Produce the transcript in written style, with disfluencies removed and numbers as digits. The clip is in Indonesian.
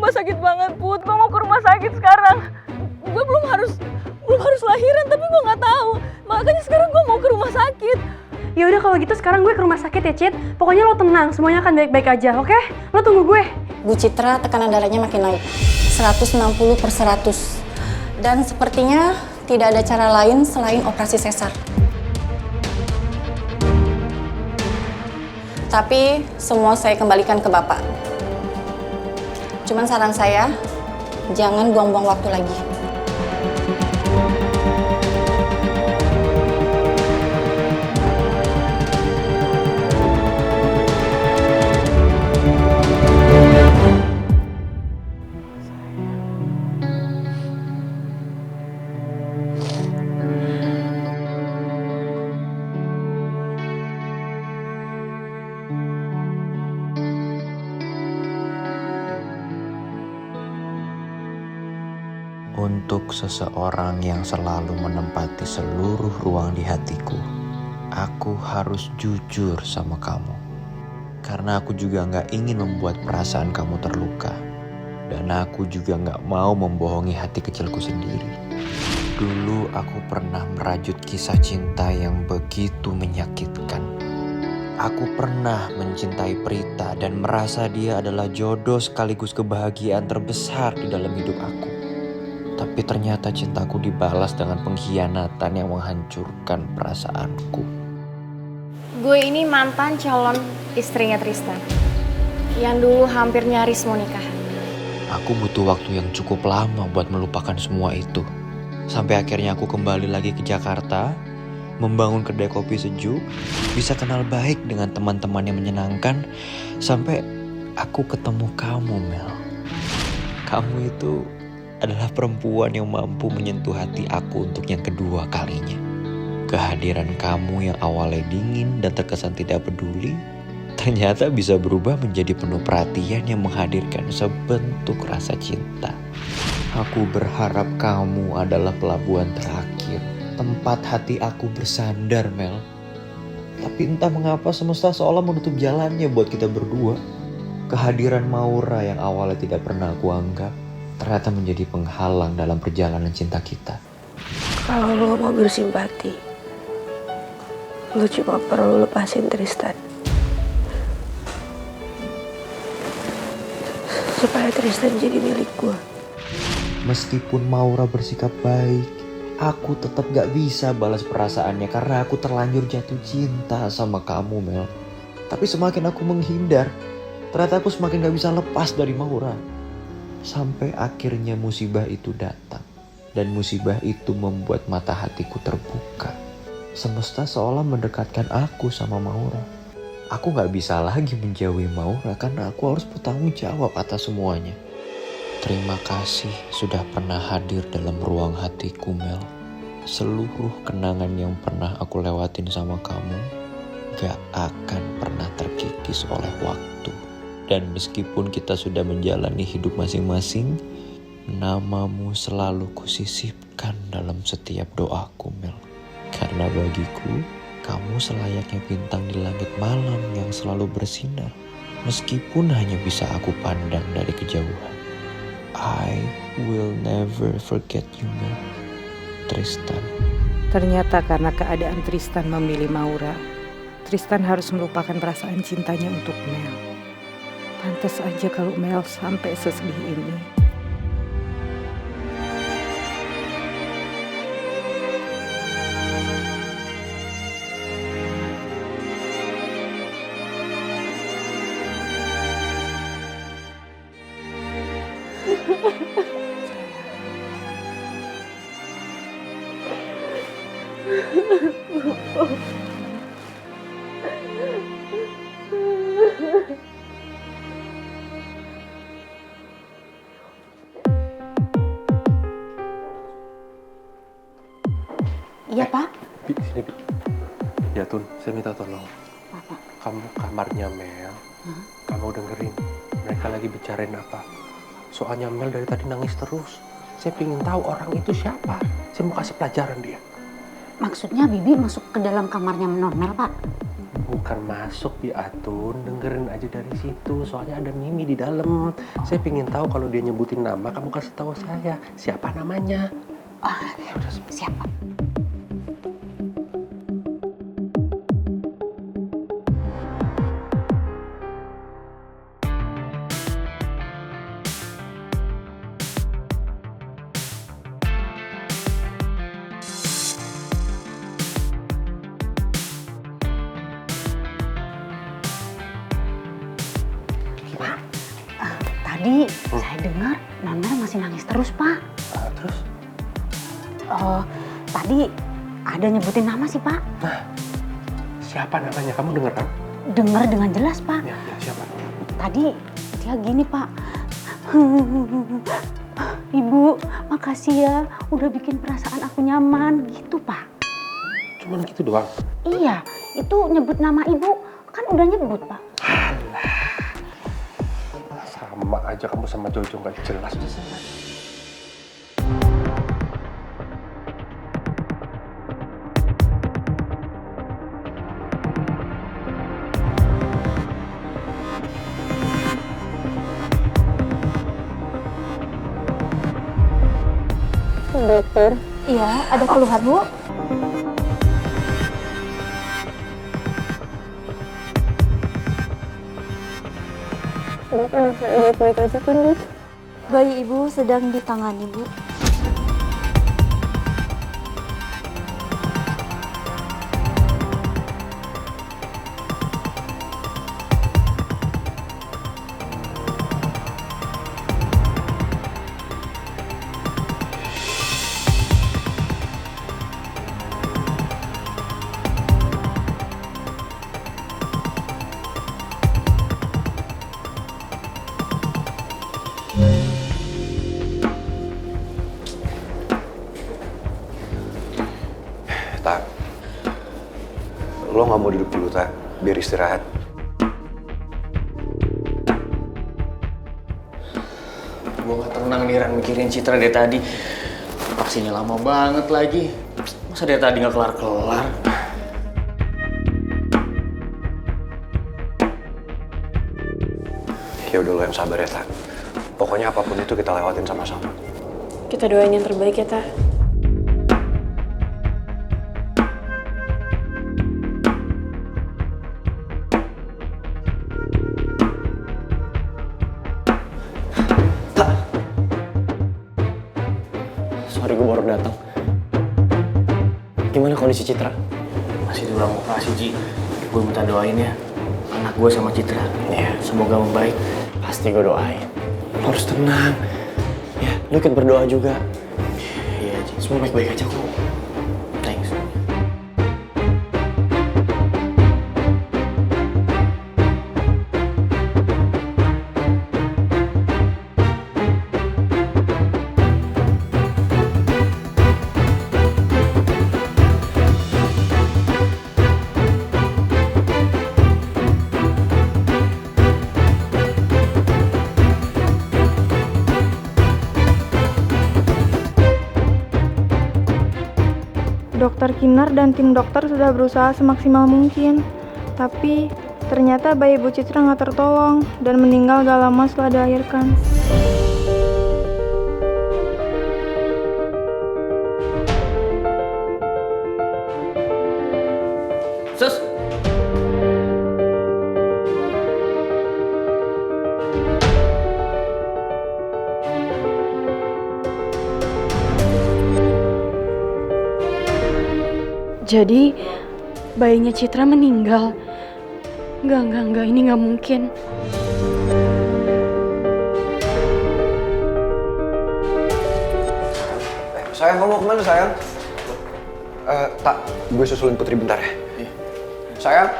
sumpah sakit banget, Put. Gue mau ke rumah sakit sekarang. Gue belum harus lahiran, tapi gue nggak tahu. Makanya sekarang gue mau ke rumah sakit. Ya udah kalau gitu sekarang gue ke rumah sakit ya, Cit. Pokoknya lo tenang, semuanya akan baik-baik aja, oke? Lo tunggu gue. Bu Citra tekanan darahnya makin naik, 160/100. Dan sepertinya tidak ada cara lain selain operasi sesar. Tapi semua saya kembalikan ke Bapak. Cuman saran saya, jangan buang-buang waktu lagi. Untuk seseorang yang selalu menempati seluruh ruang di hatiku, aku harus jujur sama kamu. Karena aku juga gak ingin membuat perasaan kamu terluka. Dan aku juga gak mau membohongi hati kecilku sendiri. Dulu aku pernah merajut kisah cinta yang begitu menyakitkan. Aku pernah mencintai Prita dan merasa dia adalah jodoh sekaligus kebahagiaan terbesar di dalam hidup aku. Tapi ternyata cintaku dibalas dengan pengkhianatan yang menghancurkan perasaanku. Gue ini mantan calon istrinya Tristan. Yang dulu hampir nyaris mau nikah. Aku butuh waktu yang cukup lama buat melupakan semua itu. Sampai akhirnya aku kembali lagi ke Jakarta, membangun kedai kopi sejuk, bisa kenal baik dengan teman-teman yang menyenangkan, sampai aku ketemu kamu, Mel. Kamu itu adalah perempuan yang mampu menyentuh hati aku untuk yang kedua kalinya. Kehadiran kamu yang awalnya dingin dan terkesan tidak peduli, ternyata bisa berubah menjadi penuh perhatian yang menghadirkan sebentuk rasa cinta. Aku berharap kamu adalah pelabuhan terakhir, tempat hati aku bersandar, Mel. Tapi entah mengapa semesta seolah menutup jalannya buat kita berdua. Kehadiran Maura yang awalnya tidak pernah aku anggap, ternyata menjadi penghalang dalam perjalanan cinta kita. Kalau lo mau bersimpati, lo cuma perlu lepasin Tristan. Supaya Tristan jadi milik gue. Meskipun Maura bersikap baik, aku tetap gak bisa balas perasaannya karena aku terlanjur jatuh cinta sama kamu, Mel. Tapi semakin aku menghindar, ternyata aku semakin gak bisa lepas dari Maura. Sampai akhirnya musibah itu datang. Dan musibah itu membuat mata hatiku terbuka. Semesta seolah mendekatkan aku sama Maura. Aku gak bisa lagi menjauhi Maura karena aku harus bertanggung jawab atas semuanya. Terima kasih sudah pernah hadir dalam ruang hatiku, Mel. Seluruh kenangan yang pernah aku lewatin sama kamu gak akan pernah terkikis oleh waktu. Dan meskipun kita sudah menjalani hidup masing-masing, namamu selalu kusisipkan dalam setiap doaku, Mel. Karena bagiku, kamu selayaknya bintang di langit malam yang selalu bersinar. Meskipun hanya bisa aku pandang dari kejauhan. I will never forget you, Mel. Tristan. Ternyata karena keadaan Tristan memilih Maura, Tristan harus melupakan perasaan cintanya untuk Mel. Pantas aja kalau Mel sampai sesedih ini. Iya, Pak. Bi, sini, Bi. Ya, Tun, saya minta tolong. Apa? Kamu kamarnya Mel. Kamu dengerin. Mereka lagi bicarain apa. Soalnya Mel dari tadi nangis terus. Saya pengen tahu orang itu siapa. Saya mau kasih pelajaran dia. Maksudnya Bibi masuk ke dalam kamarnya Non Mel, Pak? Bukan masuk Atun, dengerin aja dari situ. Soalnya ada Mimi di dalam. Saya pingin tahu kalau dia nyebutin nama, kamu kasih tahu saya siapa namanya. Ya udah, siapa? Tadi saya dengar Non Mel masih nangis terus, Pak. Terus? Tadi ada nyebutin nama sih, Pak. Nah, siapa namanya? Kamu dengar kan? Dengar dengan jelas, Pak. Ya, siapa? Tadi dia gini, Pak. Ibu, makasih ya udah bikin perasaan aku nyaman gitu, Pak. Cuman gitu doang? Iya, itu nyebut nama ibu kan udah nyebut, Pak. Sama aja kamu sama Jojo nggak jelas. Dokter, iya ada keluhan, Bu? Baik-baik aja kan, Bu? Bayi ibu sedang ditangani, Bu. Tak, lo nggak mau duduk dulu, Tak, biar istirahat. Gue gak tenang nih, Ran, mikirin Citra dari tadi. Vaksinnya lama banget lagi. Masa dari tadi gak kelar-kelar? Ya udah, lo yang sabar ya, Tak. Pokoknya apapun itu kita lewatin sama-sama. Kita doain yang terbaik ya, Ta. Sorry, gue baru datang. Gimana kondisi Citra? Masih di ruang operasi, Ji. Gue minta doain ya. Anak gue sama Citra. Ya, semoga membaik. Pasti gue doain. Lo harus tenang. Ya, lo ikut berdoa juga. Iya, Ji. Semua baik-baik aja kok. Thanks. Dokter Kinar dan tim dokter sudah berusaha semaksimal mungkin. Tapi ternyata bayi Ibu Citra nggak tertolong dan meninggal gak lama setelah dilahirkan. Sus! Jadi bayinya Citra meninggal. Enggak, ini nggak mungkin. Sayang, kamu mau kemana, sayang? Tak, gue susulin Putri bentar ya. Sayang.